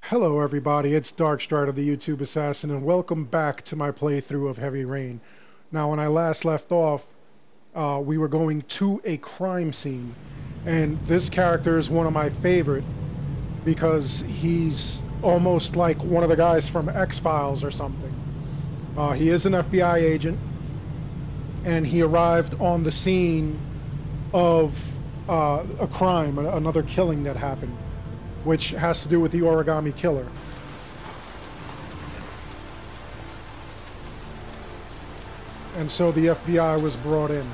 Hello everybody, it's Darkstrider the YouTube Assassin and welcome back to my playthrough of Heavy Rain. Now when I last left off, we were going to a crime scene, and this character is one of my favorite because he's almost like one of the guys from X-Files or something. He is an FBI agent, and he arrived on the scene of a crime, another killing that happened, which has to do with the origami killer. And so the FBI was brought in.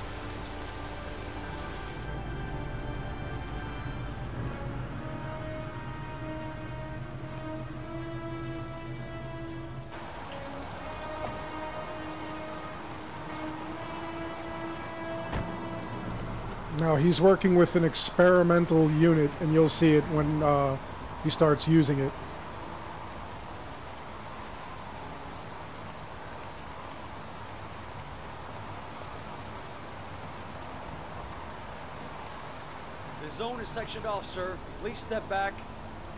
Now he's working with an experimental unit, and you'll see it when he starts using it. The zone is sectioned off, sir. Please step back.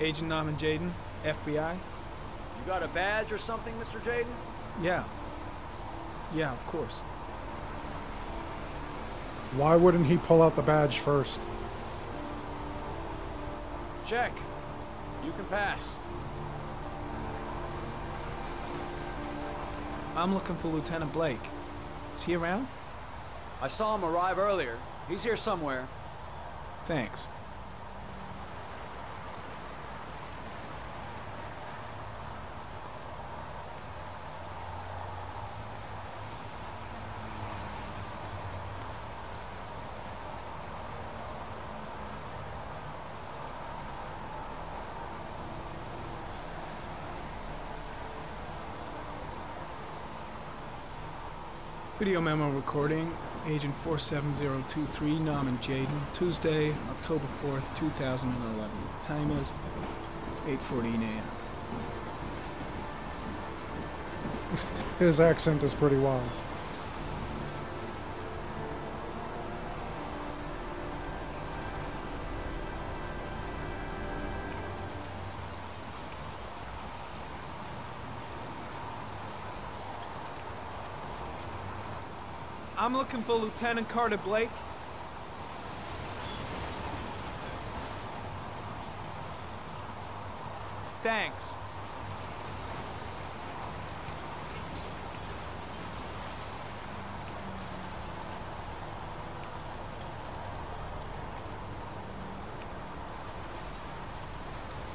Agent Norman Jaden, FBI? You got a badge or something, Mr. Jaden? Yeah. Yeah, of course. Why wouldn't he pull out the badge first? Check. You can pass. I'm looking for Lieutenant Blake. Is he around? I saw him arrive earlier. He's here somewhere. Thanks. Video memo recording, Agent 47023, Norman Jaden, Tuesday, October 4th, 2011. Time is 8:14 a.m. His accent is pretty wild. I'm looking for Lieutenant Carter Blake. Thanks.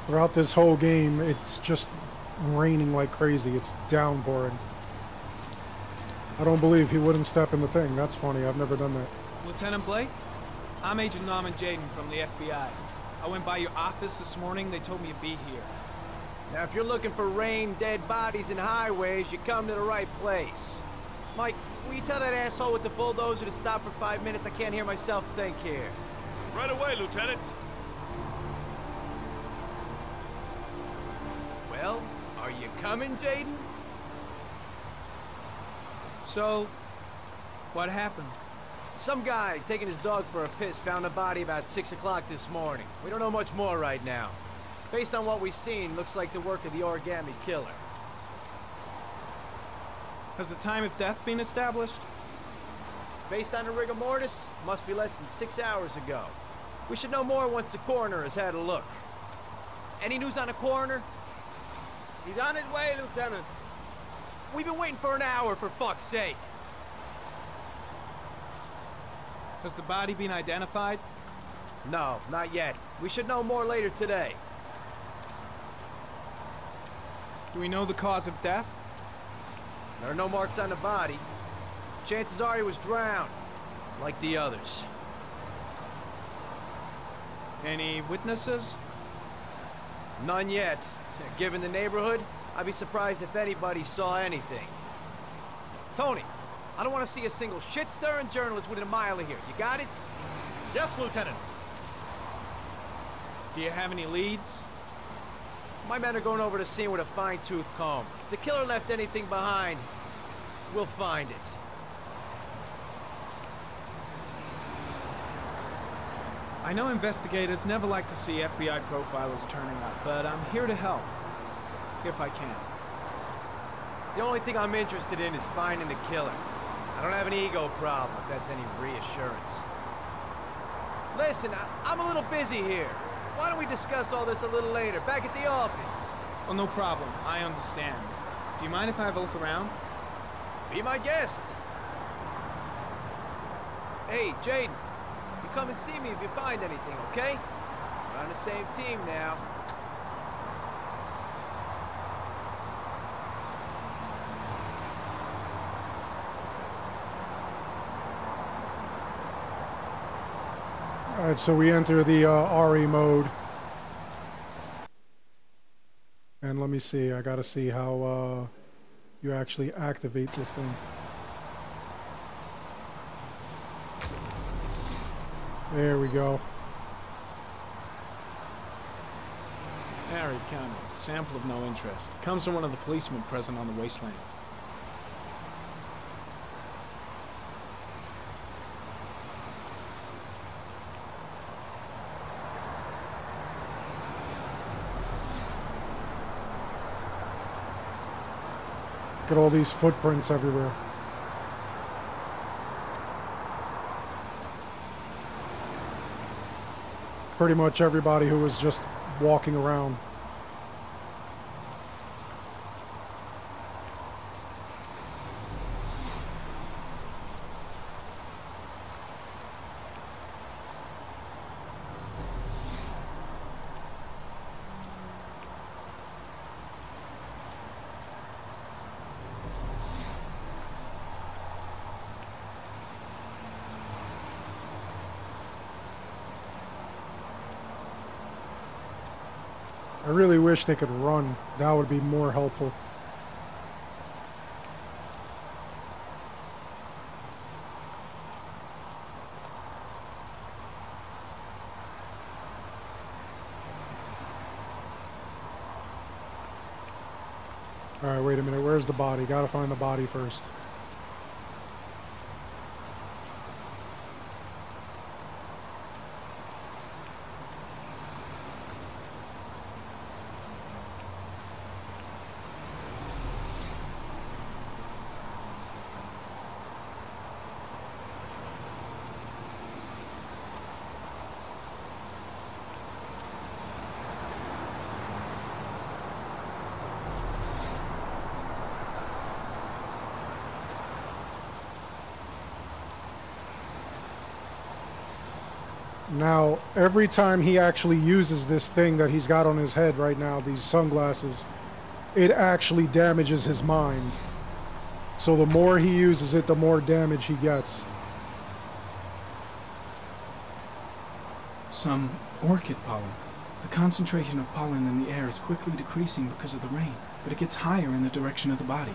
Throughout this whole game, it's just raining like crazy. It's downpouring. I don't believe he wouldn't step in the thing. That's funny. I've never done that. Lieutenant Blake? I'm Agent Norman Jaden from the FBI. I went by your office this morning. They told me you'd be here. Now, if you're looking for rain, dead bodies, and highways, you come to the right place. Mike, will you tell that asshole with the bulldozer to stop for 5 minutes? I can't hear myself think here. Right away, Lieutenant. Well, are you coming, Jaden? So, what happened? Some guy taking his dog for a piss found a body about 6 o'clock this morning. We don't know much more right now. Based on what we've seen, looks like the work of the origami killer. Has the time of death been established? Based on the rigor mortis, must be less than 6 hours ago. We should know more once the coroner has had a look. Any news on the coroner? He's on his way, Lieutenant. We've been waiting for an hour, for fuck's sake. Has the body been identified? No, not yet. We should know more later today. Do we know the cause of death? There are no marks on the body. Chances are he was drowned, like the others. Any witnesses? None yet. Given the neighborhood, I'd be surprised if anybody saw anything. Tony, I don't want to see a single shit-stirring journalist within a mile of here. You got it? Yes, Lieutenant. Do you have any leads? My men are going over the scene with a fine-tooth comb. If the killer left anything behind, we'll find it. I know investigators never like to see FBI profilers turning up, but I'm here to help. if I can. The only thing I'm interested in is finding the killer. I don't have an ego problem, if that's any reassurance. Listen, I'm a little busy here. Why don't we discuss all this a little later, back at the office? Oh, no problem. I understand. Do you mind if I have a look around? Be my guest. Hey, Jaden, you come and see me if you find anything, okay? We're on the same team now. Alright, so we enter the RE mode. And let me see, I gotta see how you actually activate this thing. There we go. Harry County. Sample of no interest. Comes from one of the policemen present on the wasteland. Look at all these footprints everywhere. Pretty much everybody who was just walking around. I really wish they could run. That would be more helpful. Alright, wait a minute. Where's the body? Gotta find the body first. Now, every time he actually uses this thing that he's got on his head right now, these sunglasses, it actually damages his mind. So the more he uses it, the more damage he gets. Some orchid pollen. The concentration of pollen in the air is quickly decreasing because of the rain, but it gets higher in the direction of the body.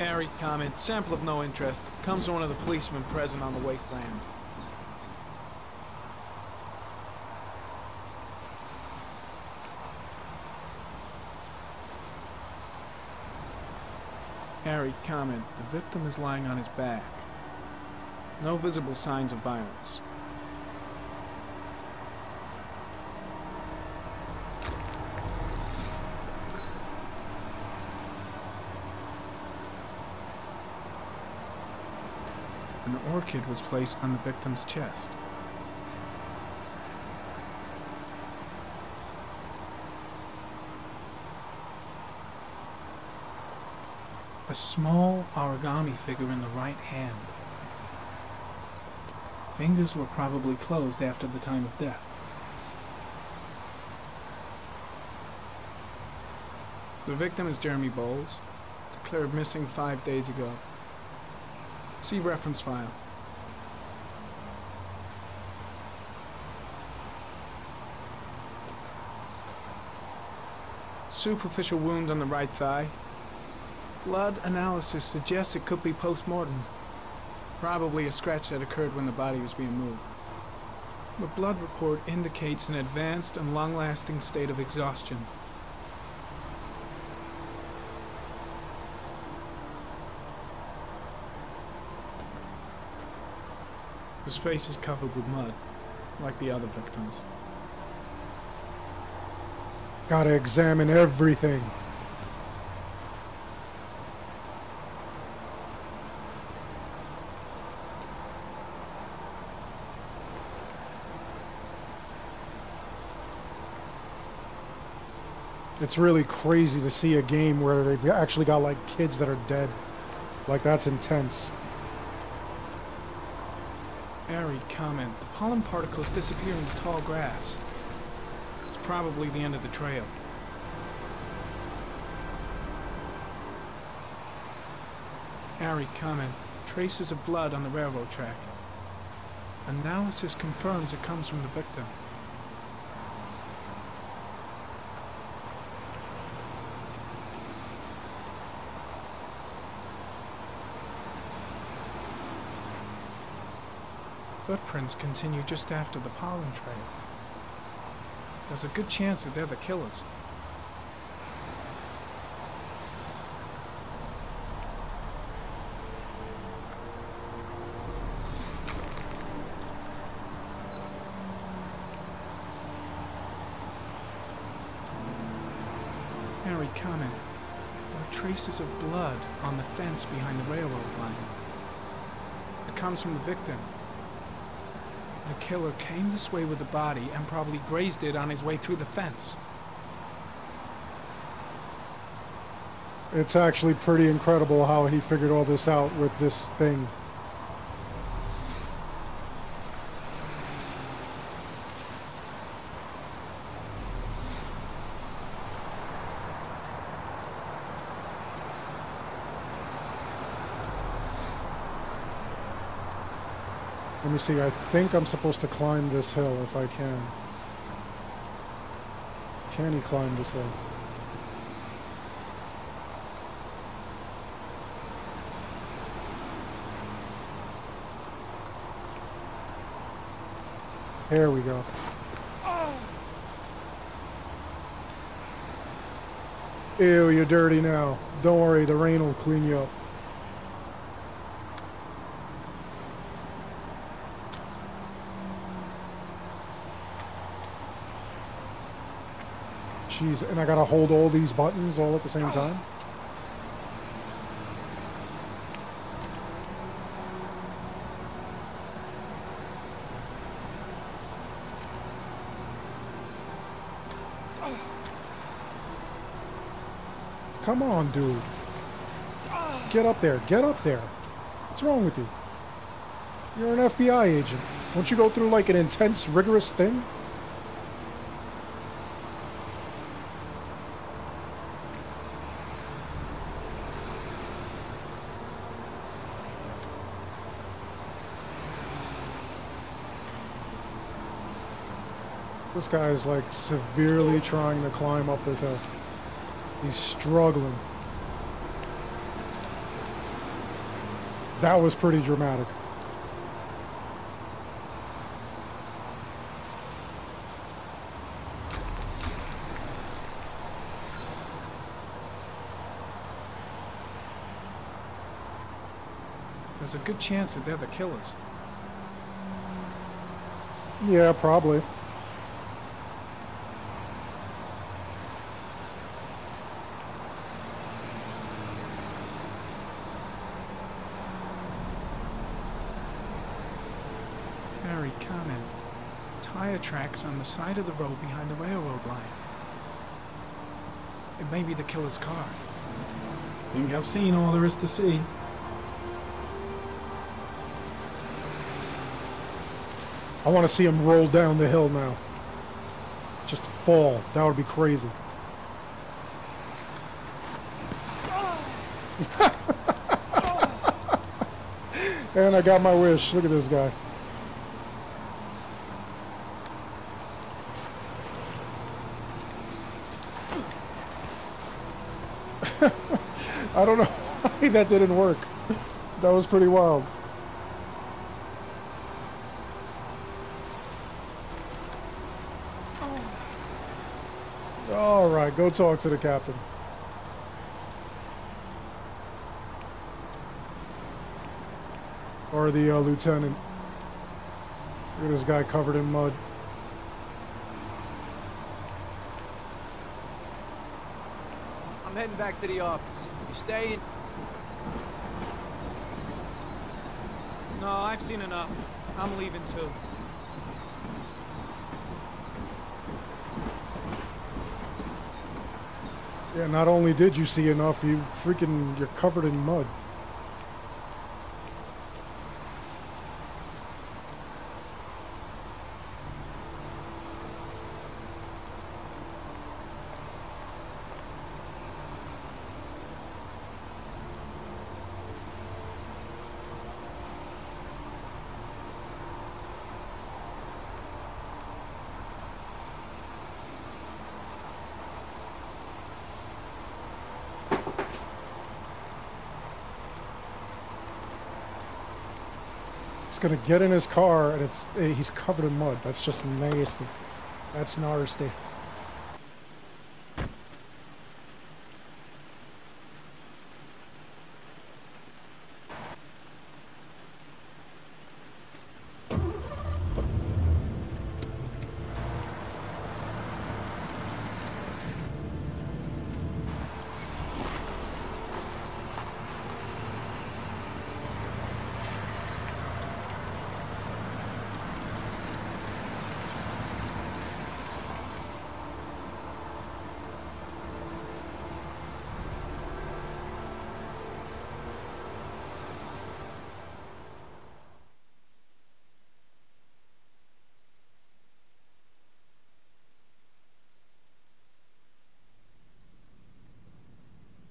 Airy comment. Sample of no interest. Comes from one of the policemen present on the wasteland. Harry comment. The victim is lying on his back. No visible signs of violence. An orchid was placed on the victim's chest. A small origami figure in the right hand. Fingers were probably closed after the time of death. The victim is Jeremy Bowles, declared missing 5 days ago. See reference file. superficial wound on the right thigh. Blood analysis suggests it could be post-mortem. Probably a scratch that occurred when the body was being moved. The blood report indicates an advanced and long-lasting state of exhaustion. His face is covered with mud, like the other victims. Gotta examine everything. It's really crazy to see a game where they've actually got like kids that are dead. Like, that's intense. Arid comment. The pollen particles disappear into tall grass. It's probably the end of the trail. Arid comment. Traces of blood on the railroad track. Analysis confirms it comes from the victim. Footprints continue just after the pollen trail. There's a good chance that they're the killers. Harry comment. There are traces of blood on the fence behind the railroad line. It comes from the victim. The killer came this way with the body and probably grazed it on his way through the fence. It's actually pretty incredible how he figured all this out with this thing. Let me see, I think I'm supposed to climb this hill if I can. Can he climb this hill? Here we go. Ew, you're dirty now. Don't worry, the rain will clean you up. Jeez, and I gotta hold all these buttons all at the same time? Come on, dude. Get up there. Get up there. What's wrong with you? You're an FBI agent. Won't you go through like an intense, rigorous thing? This guy is like severely trying to climb up this hill. He's struggling. That was pretty dramatic. There's a good chance that they're the killers. Yeah, probably. Harry comment. Tire tracks on the side of the road behind the railroad line. It may be the killer's car. Think I've seen all there is to see. I want to see him roll down the hill now. Just fall. That would be crazy. And I got my wish. Look at this guy. I don't know why that didn't work. That was pretty wild. All right, go talk to the captain. Or the lieutenant. Look at this guy covered in mud. I'm heading back to the office. You staying? No, I've seen enough. I'm leaving too. Yeah, not only did you see enough, you're covered in mud. He's gonna get in his car and he's covered in mud. That's just nasty. That's nasty.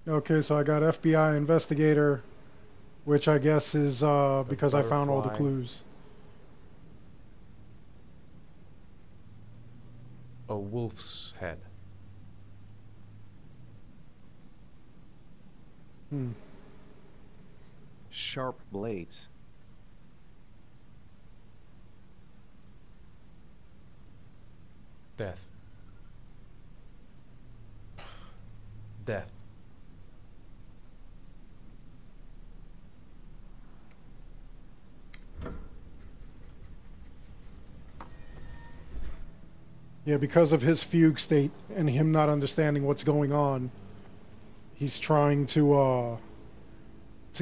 Okay, so I got FBI investigator, which I guess is because I found all the clues. A wolf's head. Sharp blades. Death. Death. Yeah, because of his fugue state and him not understanding what's going on, he's trying to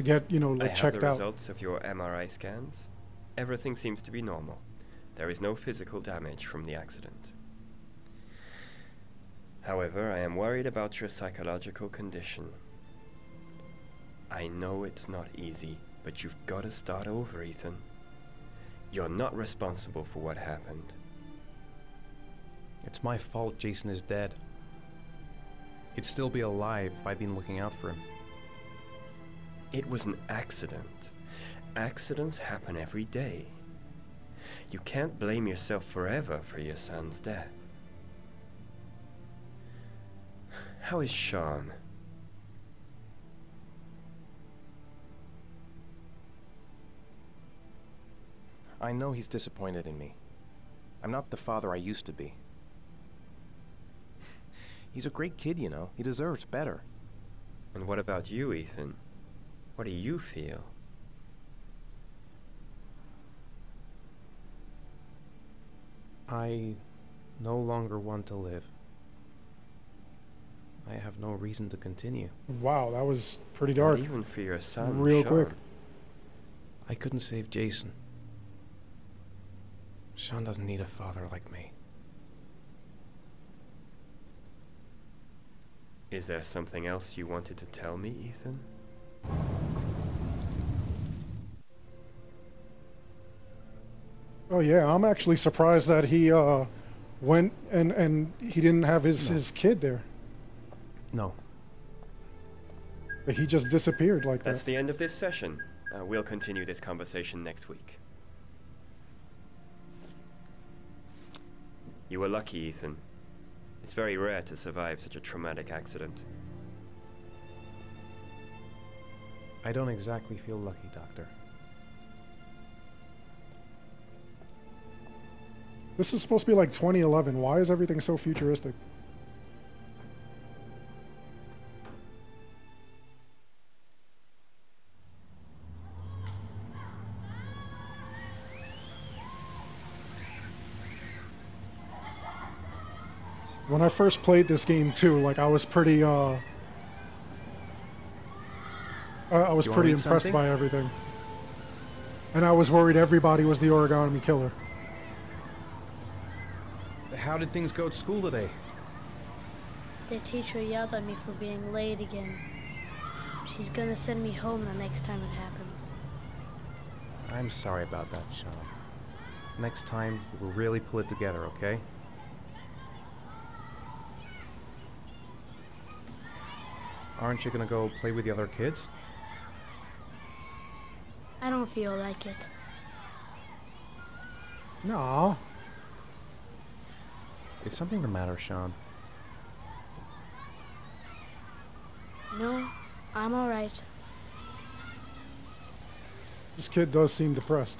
get, you know, I have checked the out. results of your MRI scans. Everything seems to be normal. There is no physical damage from the accident. However, I am worried about your psychological condition. I know it's not easy, but you've got to start over, Ethan. You're not responsible for what happened. It's my fault Jason is dead. He'd still be alive if I'd been looking out for him. It was an accident. Accidents happen every day. You can't blame yourself forever for your son's death. How is Sean? I know he's disappointed in me. I'm not the father I used to be. He's a great kid, you know. He deserves better. And what about you, Ethan? What do you feel? I no longer want to live. I have no reason to continue. Wow, that was pretty dark. Not even for your son, Real Sean. quick. I couldn't save Jason. Sean doesn't need a father like me. Is there something else you wanted to tell me, Ethan? Oh yeah, I'm actually surprised that he went and he didn't have his kid there. No. That he just disappeared like That's that. the end of this session. We'll continue this conversation next week. You were lucky, Ethan. It's very rare to survive such a traumatic accident. I don't exactly feel lucky, Doctor. This is supposed to be like 2011. Why is everything so futuristic? When I first played this game too, like I was pretty I was You wanna pretty read impressed something? by everything. And I was worried everybody was the origami killer. How did things go at school today? The teacher yelled at me for being late again. She's gonna send me home the next time it happens. I'm sorry about that, Sean. Next time, we'll really pull it together, okay? Aren't you gonna go play with the other kids? I don't feel like it. No. Is something the matter, Sean? No, I'm alright. This kid does seem depressed.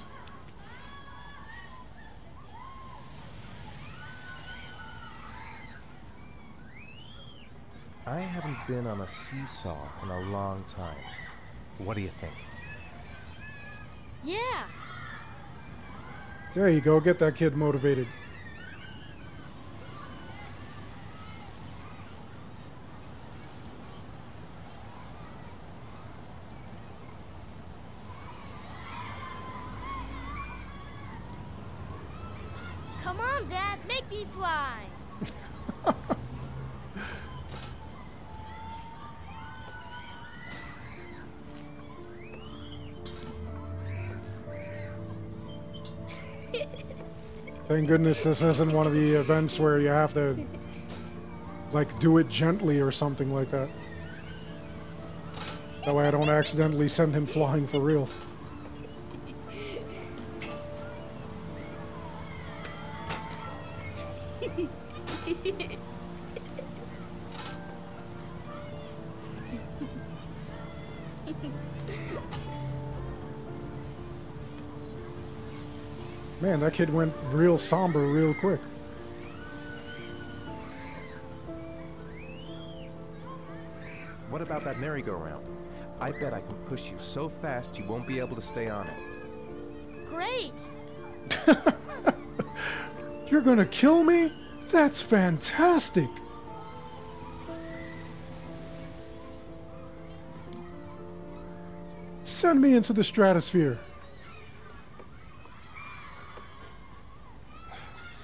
I haven't been on a seesaw in a long time. What do you think? Yeah! There you go, get that kid motivated. Come on, Dad, make me fly! Thank goodness this isn't one of the events where you have to, like, do it gently or something like that. That way I don't accidentally send him flying for real. Man, that kid went real somber real quick. What about that merry-go-round? I bet I can push you so fast you won't be able to stay on it. Great! You're gonna kill me? That's fantastic! Send me into the stratosphere.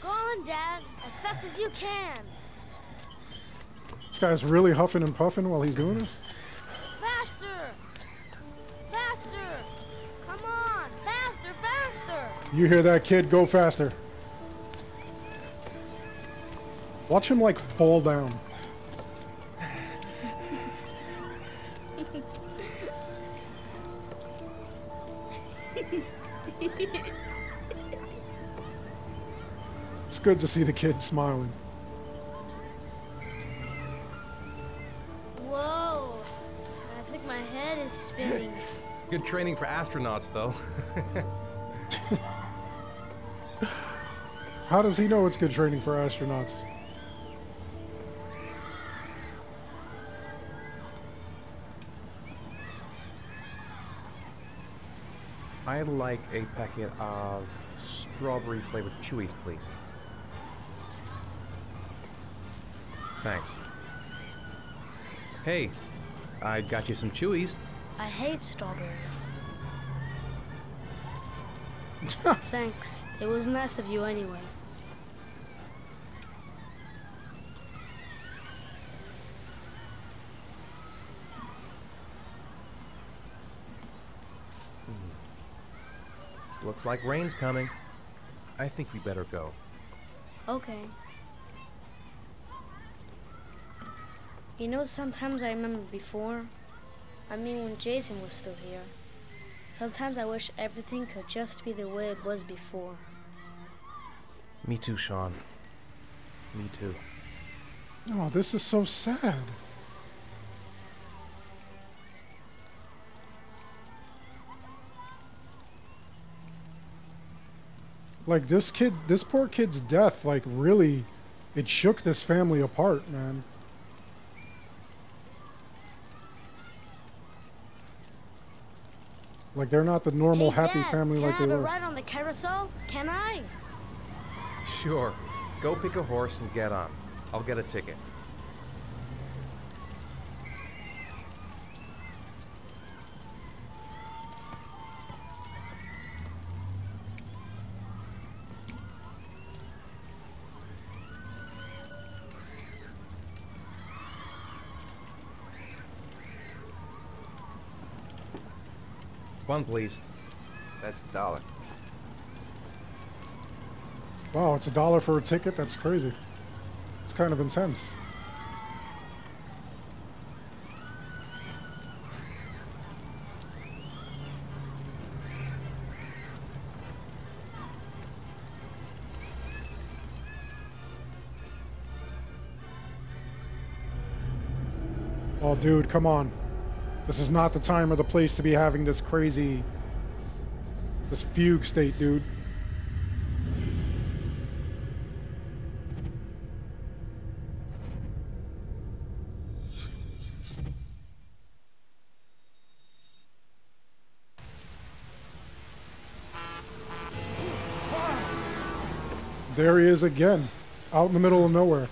Go on, Dad, as fast as you can. This guy's really huffing and puffing while he's doing this. Faster! Faster! Come on! Faster, faster! You hear that, kid? Go faster. Watch him, like, fall down. It's good to see the kid smiling. Whoa! I think my head is spinning. Good training for astronauts, though. How does he know it's good training for astronauts? I'd like a packet of strawberry-flavored Chewies, please. Thanks. Hey, I got you some Chewies. I hate strawberries. Thanks. It was nice of you anyway. Looks like rain's coming. I think we better go. Okay. You know, sometimes I remember before. I mean, when Jason was still here. Sometimes I wish everything could just be the way it was before. Me too, Sean. Me too. Oh, this is so sad. Like this poor kid's death, like really, it shook this family apart, man. Like they're not the normal Hey, happy Dad, family can like I they have a were. ride on the carousel? Can I? Sure. Go pick a horse and get on. I'll get a ticket. One, please. That's $1. Wow, it's $1 for a ticket? That's crazy. It's kind of intense. Oh, dude, come on. This is not the time or the place to be having this crazy... this fugue state, dude. There he is again, out in the middle of nowhere.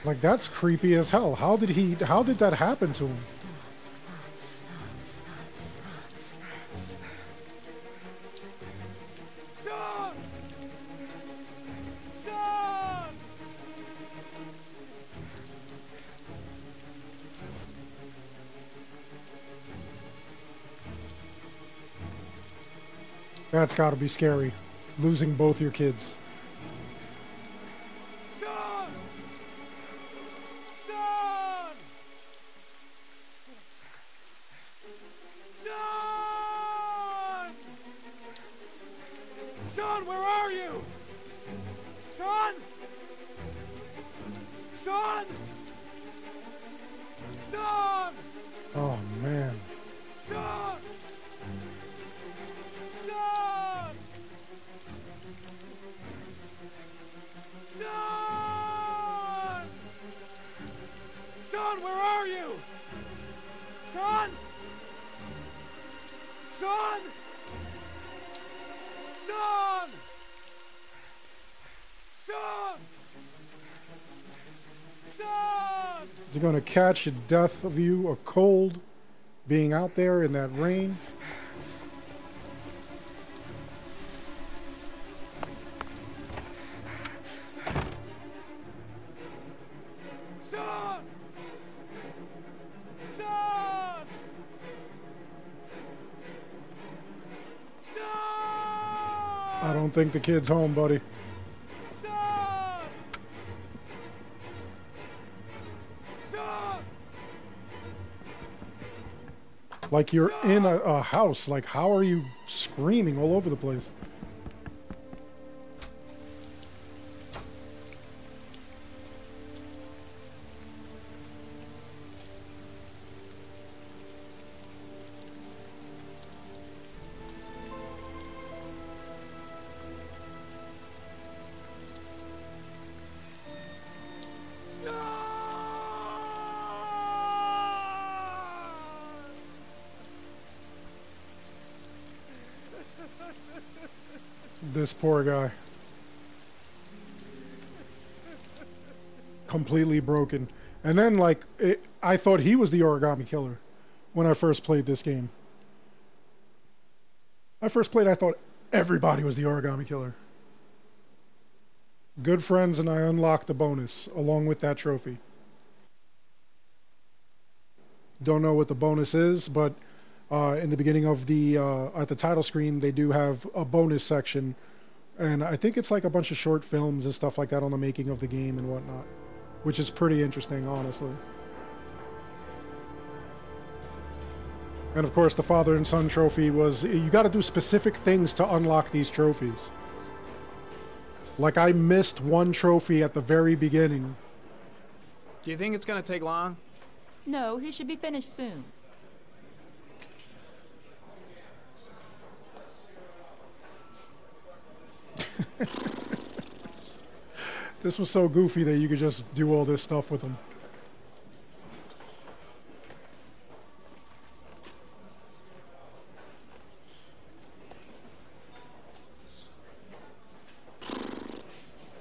Like, that's creepy as hell. How did that happen to him? Sean! Sean! That's gotta be scary. Losing both your kids. Sean! Sean! Sean! Sean, where are you? Sean! Sean! Sean! Oh, man. Sean! Sean! Sean! Sean, where are you? Sean! Sean! Sean! Sean! Sean! They're gonna catch a death of you, a cold, being out there in that rain. Sean! Sean! Sean! I don't think the kid's home, buddy. Sean! Sean! Like, you're in a house. Like, how are you screaming all over the place? This poor guy. Completely broken. And then, like, I thought he was the origami killer when I first played this game. I thought everybody was the origami killer. Good friends, and I unlocked the bonus along with that trophy. don't know what the bonus is, but in the beginning of the at the title screen, they do have a bonus section, and I think it's like a bunch of short films and stuff like that on the making of the game and whatnot, which is pretty interesting, honestly. And of course, the father and son trophy was, you got to do specific things to unlock these trophies. Like, I missed one trophy at the very beginning. Do you think it's gonna take long? No, he should be finished soon. This was so goofy that you could just do all this stuff with them.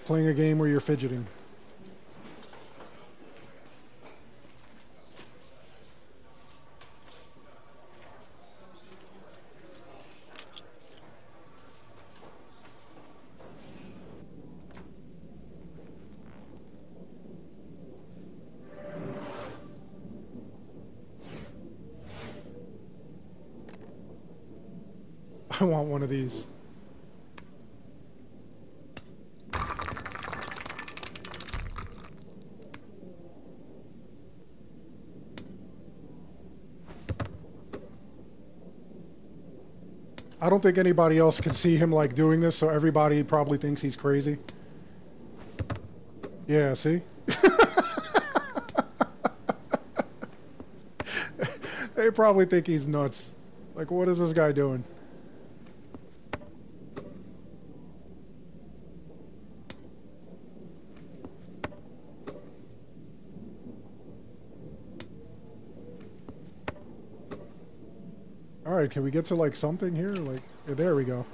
Playing a game where you're fidgeting. I want one of these. I don't think anybody else can see him like doing this, so everybody probably thinks he's crazy. Yeah, see? They probably think he's nuts. Like, what is this guy doing? Alright, can we get to like something here? Like, there we go.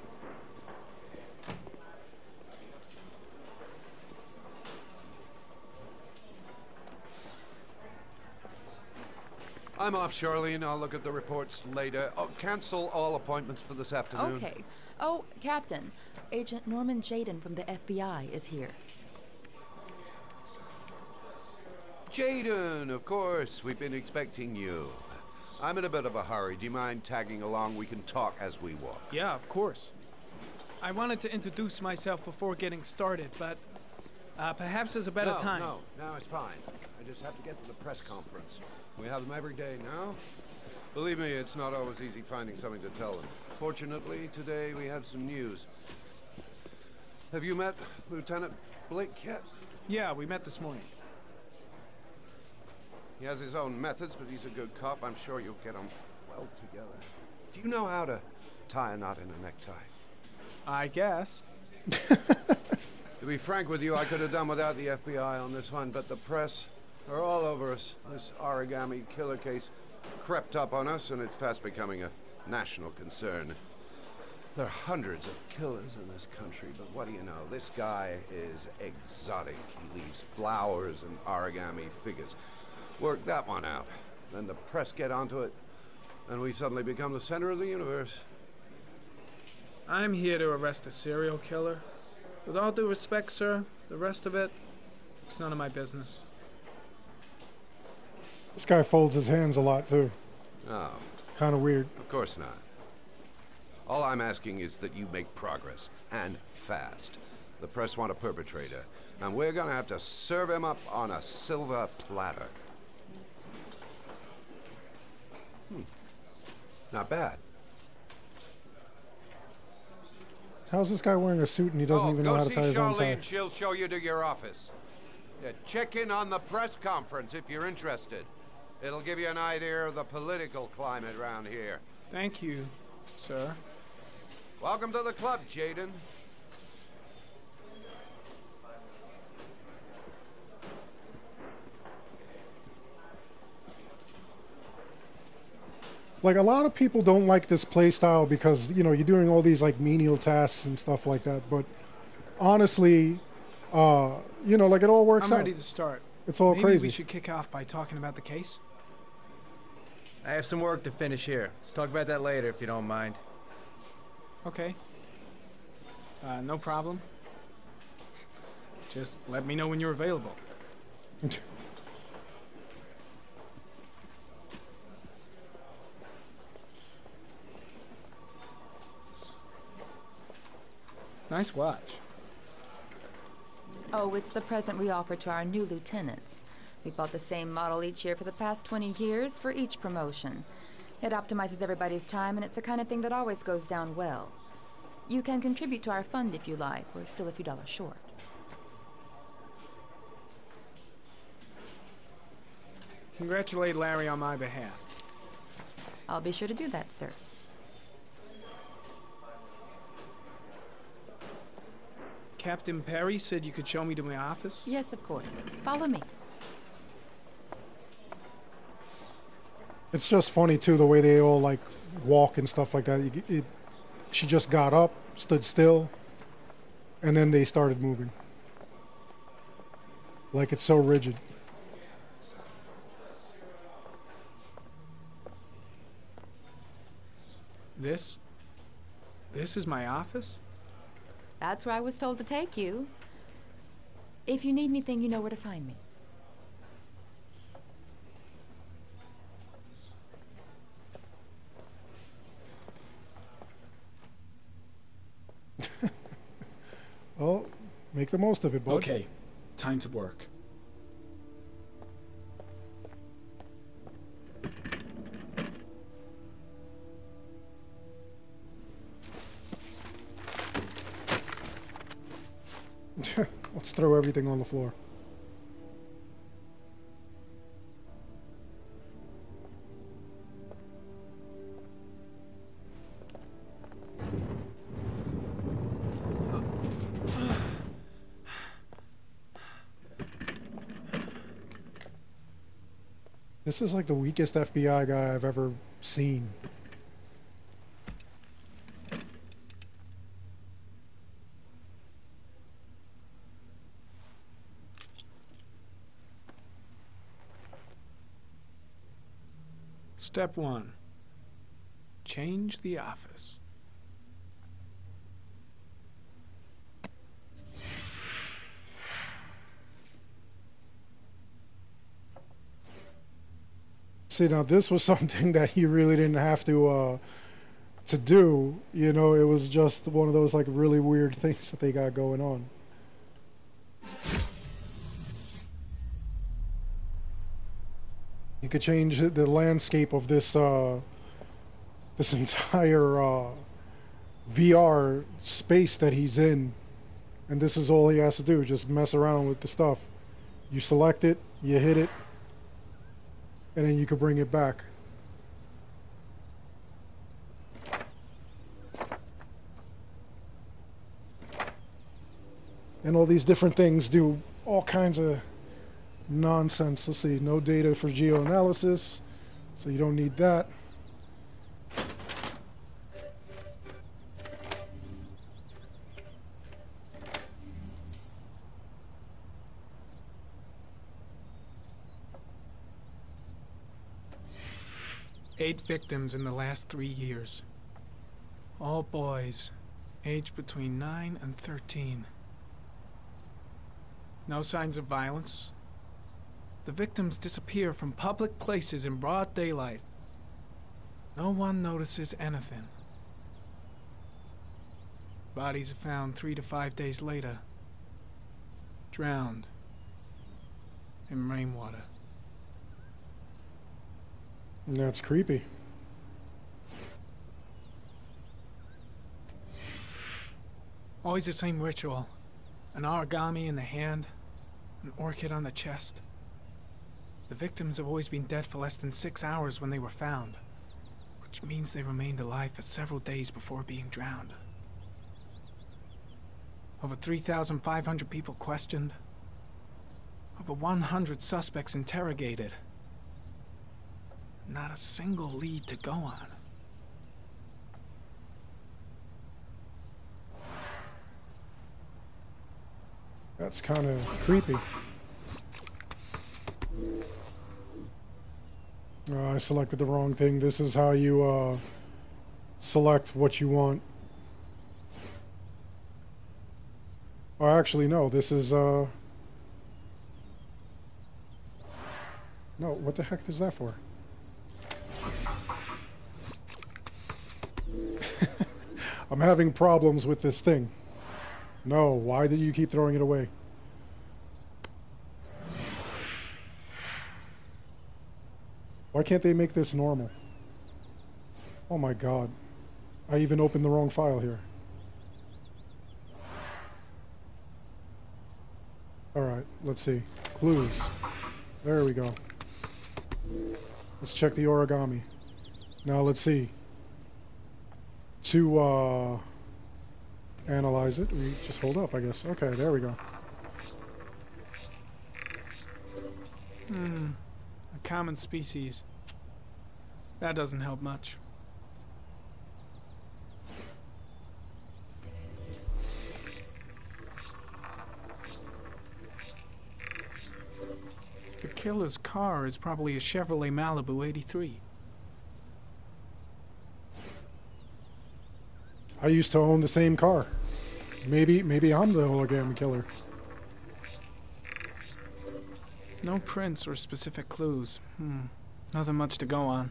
I'm off, Charlene. I'll look at the reports later. Oh, cancel all appointments for this afternoon. Okay. Oh, Captain, Agent Norman Jaden from the FBI is here. Jaden, of course. We've been expecting you. I'm in a bit of a hurry. Do you mind tagging along? We can talk as we walk. Yeah, of course. I wanted to introduce myself before getting started, but perhaps there's a better time. No, it's fine. I just have to get to the press conference. We have them every day now. Believe me, it's not always easy finding something to tell them. Fortunately, today we have some news. Have you met Lieutenant Blake yet? Yeah, we met this morning. He has his own methods, but he's a good cop. I'm sure you'll get on well together. Do you know how to tie a knot in a necktie? I guess. To be frank with you, I could have done without the FBI on this one, but the press are all over us. This origami killer case crept up on us, and it's fast becoming a national concern. There are hundreds of killers in this country, but what do you know? This guy is exotic. He leaves flowers and origami figures. Work that one out. Then the press get onto it, and we suddenly become the center of the universe. I'm here to arrest a serial killer. With all due respect, sir, the rest of it, it's none of my business. This guy folds his hands a lot, too. Oh. Kind of weird. Of course not. All I'm asking is that you make progress, and fast. The press want a perpetrator, and we're gonna have to serve him up on a silver platter. Not bad. How's this guy wearing a suit and he doesn't even know how to tie his own tie? Charlene. She'll show you to your office. Yeah, check in on the press conference if you're interested. It'll give you an idea of the political climate around here. Thank you, sir. Welcome to the club, Jaden. Like, a lot of people don't like this play style because, you know, you're doing all these, like, menial tasks and stuff like that. But honestly, you know, like, it all works out. I'm ready to start. It's all Maybe crazy. We should kick off by talking about the case. I have some work to finish here. Let's talk about that later if you don't mind. Okay. No problem. Just let me know when you're available. Nice watch. Oh, it's the present we offer to our new lieutenants. We bought the same model each year for the past 20 years for each promotion. It optimizes everybody's time, and it's the kind of thing that always goes down well. You can contribute to our fund if you like. We're still a few dollars short. Congratulate Larry on my behalf. I'll be sure to do that, sir. Captain Perry said you could show me to my office? Yes, of course. Follow me. It's just funny too the way they all like walk and stuff like that. She just got up, stood still, and then they started moving. Like it's so rigid. This is my office? That's where I was told to take you. If you need anything, you know where to find me. Well, make the most of it, bud. Okay, time to work. Let's throw everything on the floor. This is like the weakest FBI guy I've ever seen. Step 1. Change the office. See, now this was something that you really didn't have to do. You know, it was just one of those like really weird things that they got going on. You could change the landscape of this this entire VR space that he's in, and this is all he has to do, just mess around with the stuff. You select it, you hit it, and then you could bring it back. And all these different things do all kinds of nonsense. Let's see, no data for geoanalysis, so you don't need that. Eight victims in the last 3 years. All boys, aged between 9 and 13. No signs of violence. The victims disappear from public places in broad daylight. No one notices anything. Bodies are found 3 to 5 days later, drowned in rainwater. And that's creepy. Always the same ritual. An origami in the hand, an orchid on the chest. The victims have always been dead for less than 6 hours when they were found, which means they remained alive for several days before being drowned. Over 3,500 people questioned. Over 100 suspects interrogated. Not a single lead to go on. That's kind of creepy. I selected the wrong thing. This is how you select what you want. Oh, actually, no. This is no. What the heck is that for? I'm having problems with this thing. No, why did you keep throwing it away? Why can't they make this normal? Oh my god. I even opened the wrong file here. Alright, let's see. Clues. There we go. Let's check the origami. Now let's see. To analyze it, we just hold up, I guess. Okay, there we go. A common species. That doesn't help much. The killer's car is probably a Chevrolet Malibu 83. I used to own the same car. Maybe I'm the origami killer. No prints or specific clues. Nothing much to go on.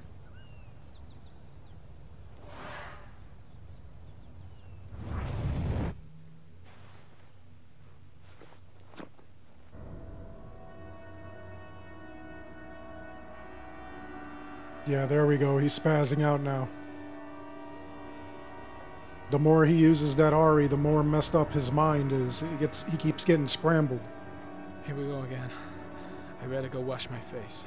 Yeah, there we go. He's spazzing out now. The more he uses that Ari, the more messed up his mind is. He keeps getting scrambled. Here we go again. I better go wash my face.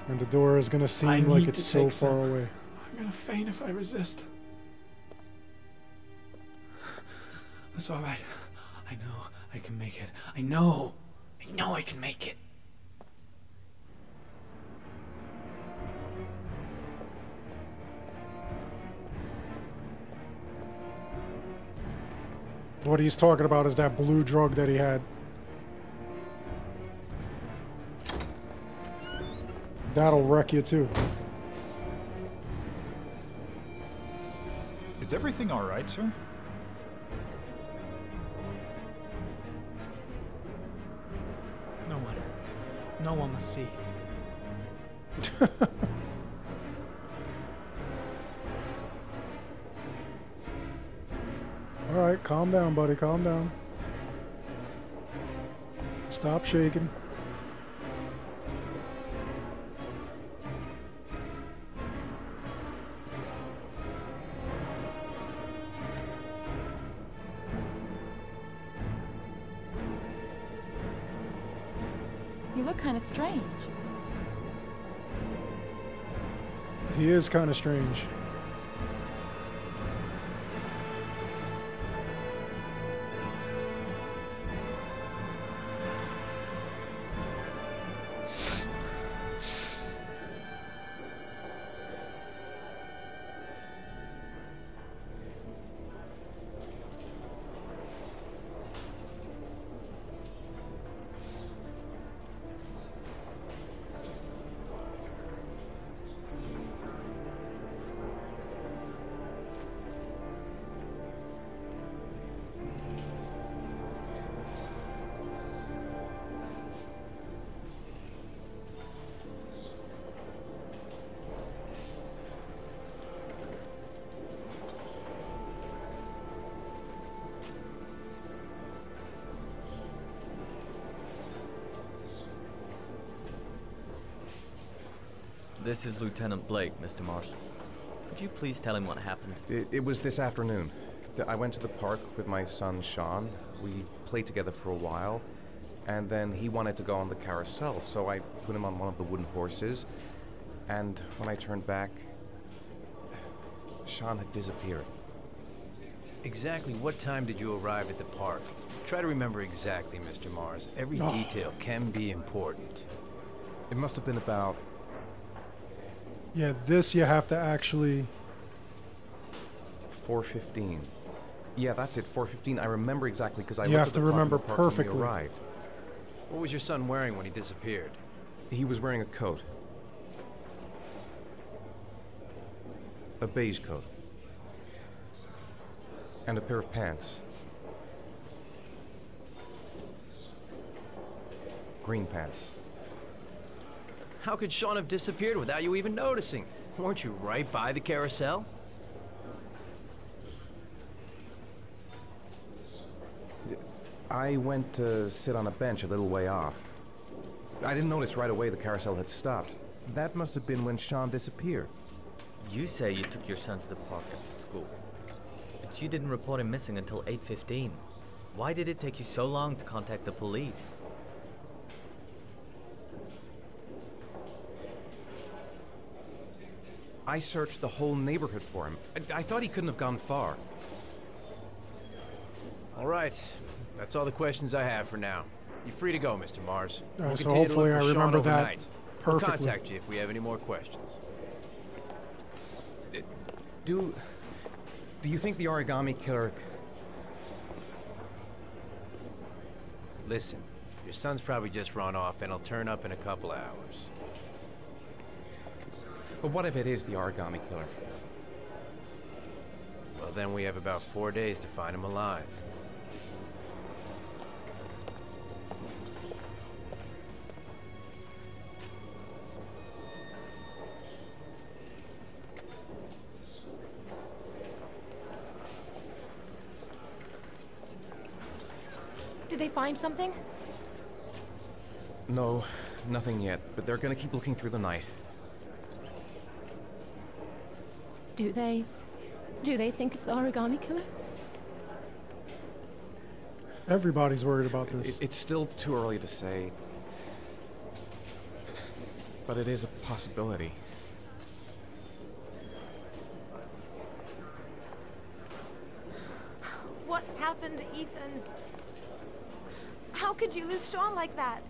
And the door is gonna seem like it's so far away. I'm gonna faint if I resist. That's all right. I know I can make it. I know I can make it. What he's talking about is that blue drug that he had. That'll wreck you too. Is everything all right, sir? No one must see. Alright, calm down, buddy, calm down. Stop shaking. You look kind of strange. He is kind of strange. This is Lieutenant Blake, Mr. Marshall. Could you please tell him what happened? It was this afternoon. I went to the park with my son, Sean. We played together for a while, and then he wanted to go on the carousel, so I put him on one of the wooden horses, and when I turned back, Sean had disappeared. Exactly what time did you arrive at the park? Try to remember exactly, Mr. Mars. Every detail can be important. It must have been about... Yeah, this you have to actually... 4:15. Yeah, that's it, 4:15. I remember exactly because I You looked have at to the clock remember in the park when we perfectly. arrived. What was your son wearing when he disappeared? He was wearing a coat. A beige coat. And a pair of pants. Green pants. How could Sean have disappeared without you even noticing? Weren't you right by the carousel? I went to sit on a bench a little way off. I didn't notice right away the carousel had stopped. That must have been when Sean disappeared. You say you took your son to the park after school, but you didn't report him missing until 8:15. Why did it take you so long to contact the police? I searched the whole neighborhood for him. I thought he couldn't have gone far. All right. That's all the questions I have for now. You're free to go, Mr. Mars. We'll So continue to hopefully look I for Sean remember that overnight. We'll perfectly. contact you if we have any more questions. Do you think the origami killer... Listen, your son's probably just run off and he'll turn up in a couple hours. But what if it is the origami killer? Well, then we have about 4 days to find him alive. Did they find something? No, nothing yet, but they're gonna keep looking through the night. Do they? Do they think it's the origami killer? Everybody's worried about this. It's still too early to say, but it is a possibility. What happened, Ethan? How could you lose Sean like that?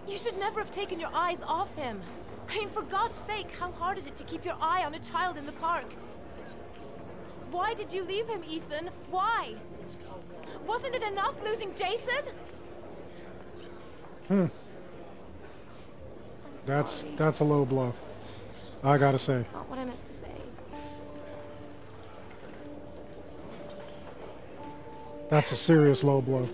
You should never have taken your eyes off him. I mean, for God's sake, how hard is it to keep your eye on a child in the park? Why did you leave him, Ethan? Why? Wasn't it enough losing Jason? That's a low blow, I gotta say. That's not what I meant to say. That's a serious low blow.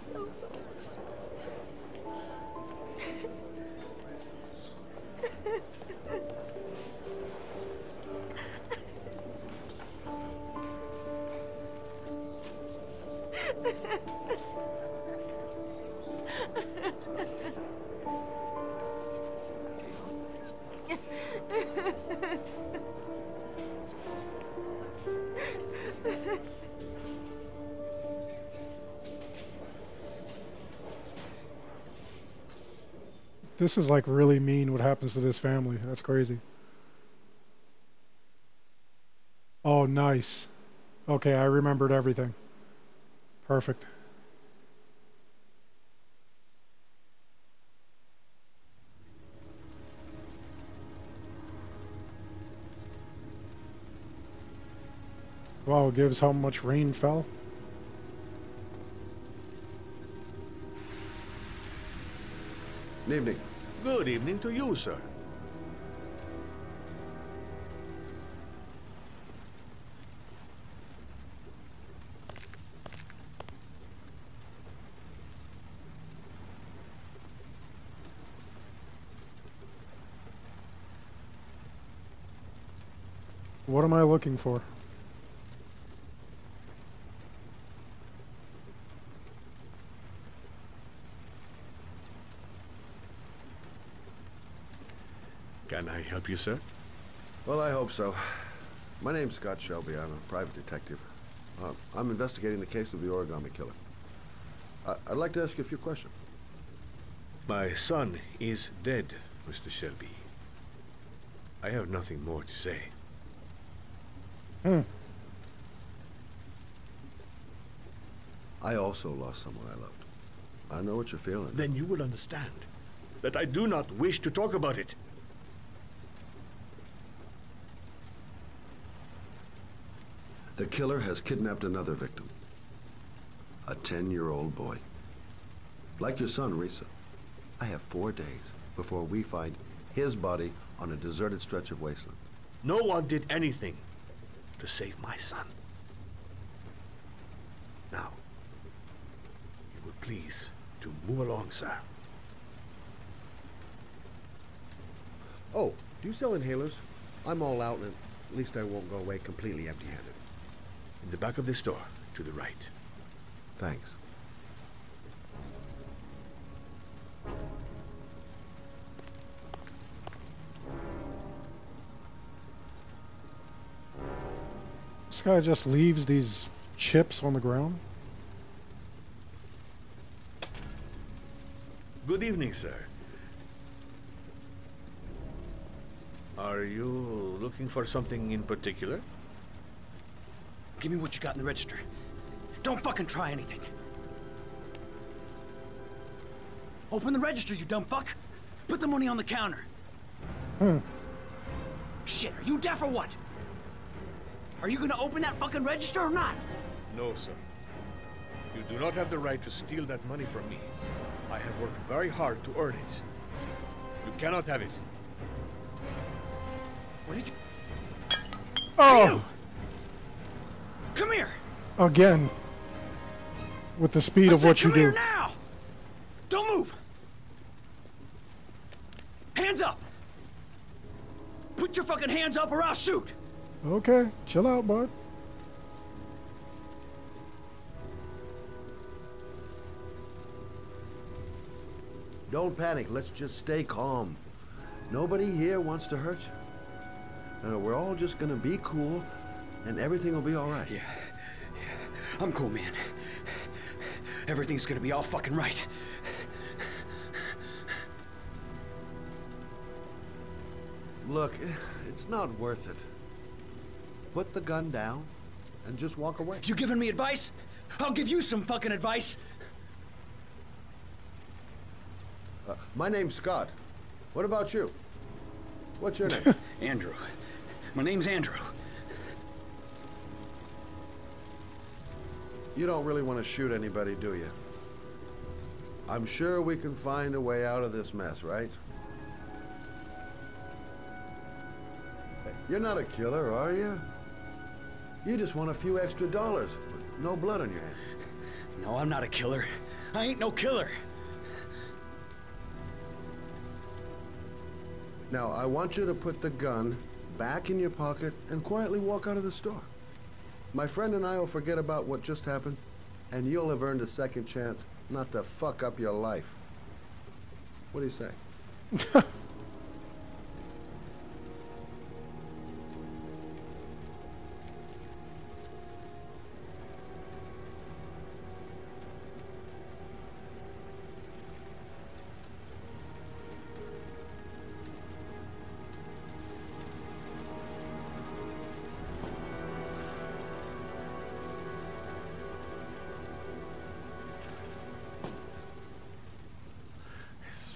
This is like really mean what happens to this family. That's crazy. Oh, nice. Okay, I remembered everything. Perfect. Wow, it gives how much rain fell. Good evening. Good evening to you, sir. What am I looking for? Can I help you, sir? Well, I hope so. My name's Scott Shelby. I'm a private detective. I'm investigating the case of the origami killer. I'd like to ask you a few questions. My son is dead, Mr. Shelby. I have nothing more to say. I also lost someone I loved. I know what you're feeling. Then you will understand that I do not wish to talk about it. The killer has kidnapped another victim. A 10-year-old boy. Like your son, Risa. I have 4 days before we find his body on a deserted stretch of wasteland. No one did anything to save my son. Now, you would please to move along, sir. Oh, do you sell inhalers? I'm all out, and at least I won't go away completely empty-handed. In the back of the store, to the right. Thanks. This guy just leaves these chips on the ground. Good evening, sir. Are you looking for something in particular? Give me what you got in the register. Don't fucking try anything. Open the register, you dumb fuck. Put the money on the counter. Shit, are you deaf or what? Are you gonna open that fucking register or not? No, sir. You do not have the right to steal that money from me. I have worked very hard to earn it. You cannot have it. What did you... Oh! Come here! Again. With the speed of what you Come do. here now! Don't move! Hands up! Put your fucking hands up or I'll shoot! Okay, chill out, bud. Don't panic. Let's just stay calm. Nobody here wants to hurt you. We're all just gonna be cool, and everything will be all right. Yeah. I'm cool, man. Everything's gonna be all fucking right. Look, it's not worth it. Put the gun down and just walk away. You giving me advice? I'll give you some fucking advice. My name's Scott. What about you? What's your name? Andrew. My name's Andrew. You don't really want to shoot anybody, do you? I'm sure we can find a way out of this mess, right? You're not a killer, are you? You just want a few extra dollars, with no blood on your hands. No, I'm not a killer. I ain't no killer. Now, I want you to put the gun back in your pocket and quietly walk out of the store. My friend and I will forget about what just happened, and you'll have earned a second chance not to fuck up your life. What do you say?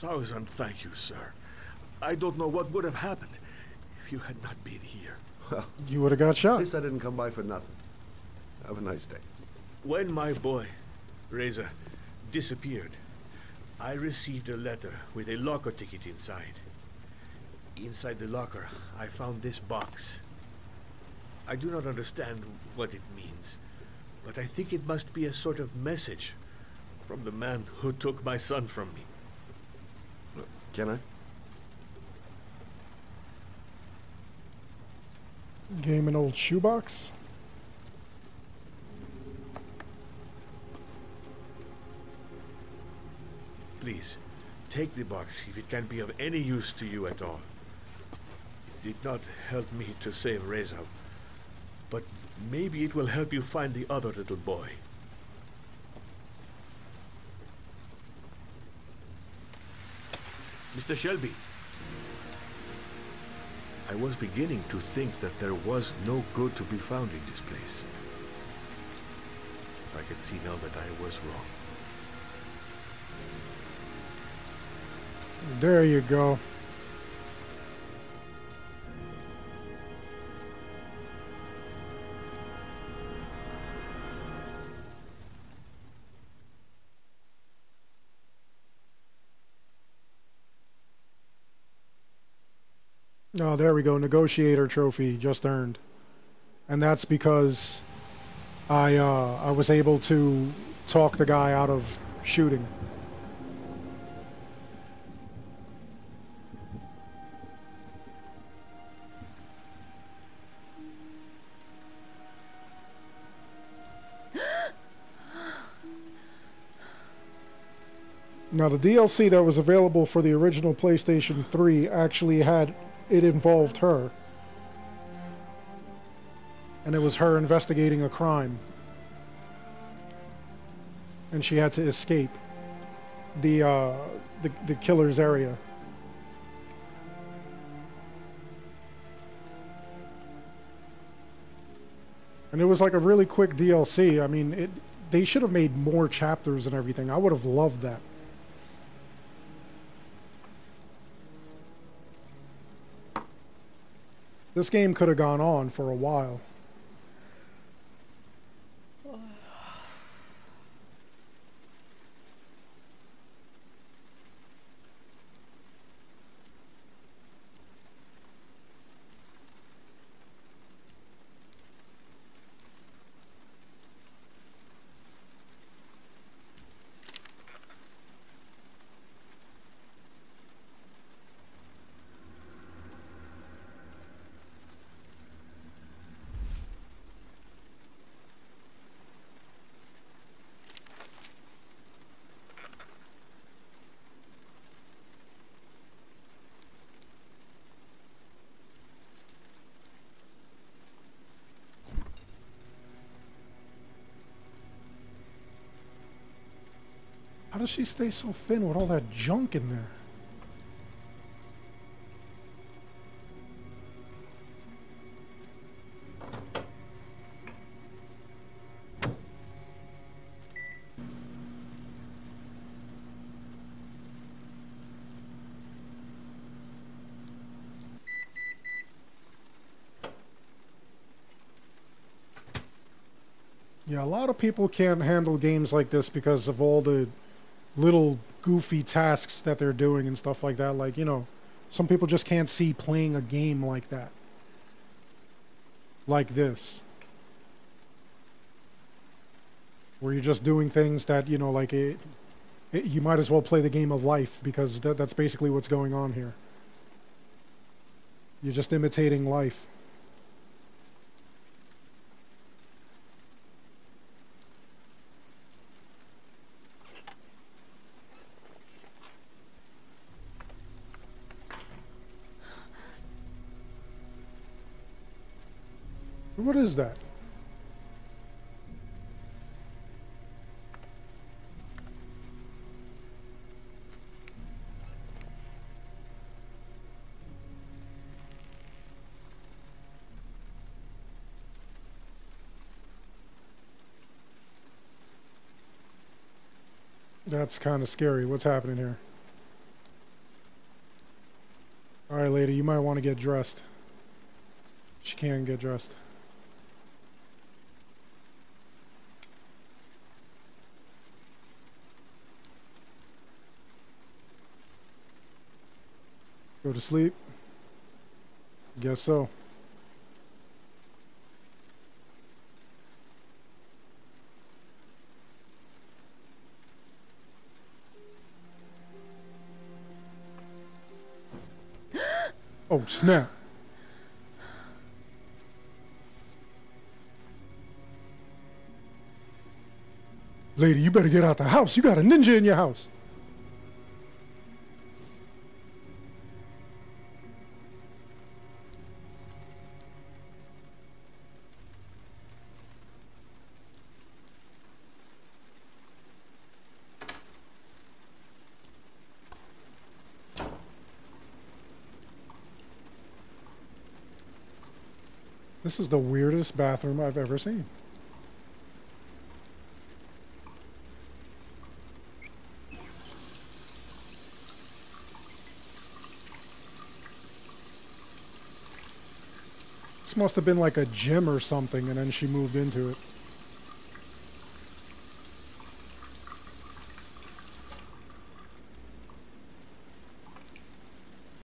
Thousand thank you, sir. I don't know what would have happened if you had not been here. Well, you would have got shot. At least I didn't come by for nothing. Have a nice day. When my boy, Reza, disappeared, I received a letter with a locker ticket inside. Inside the locker, I found this box. I do not understand what it means, but I think it must be a sort of message from the man who took my son from me. Can I? Game an old shoebox. Please, take the box if it can be of any use to you at all. It did not help me to save Reza, but maybe it will help you find the other little boy. Mr. Shelby, I was beginning to think that there was no good to be found in this place. I can see now that I was wrong. There you go. Oh, there we go. Negotiator trophy just earned. And that's because I was able to talk the guy out of shooting. Now, the DLC that was available for the original PlayStation 3 actually had... it involved her. And it was her investigating a crime. And she had to escape the killer's area. And it was like a really quick DLC. I mean, they should have made more chapters and everything. I would have loved that. This game could have gone on for a while. How does she stay so thin with all that junk in there? Yeah, a lot of people can't handle games like this because of all the little goofy tasks that they're doing and stuff like that. Like, you know, some people just can't see playing a game like that. Like this. Where you're just doing things that, you know, like you might as well play the game of life, because that's basically what's going on here. You're just imitating life. What is that? That's kind of scary. What's happening here? Alright, lady, you might want to get dressed. She can get dressed. Go to sleep? Guess so. Oh, snap. Lady, you better get out the house. You got a ninja in your house. This is the weirdest bathroom I've ever seen. This must have been like a gym or something, and then she moved into it.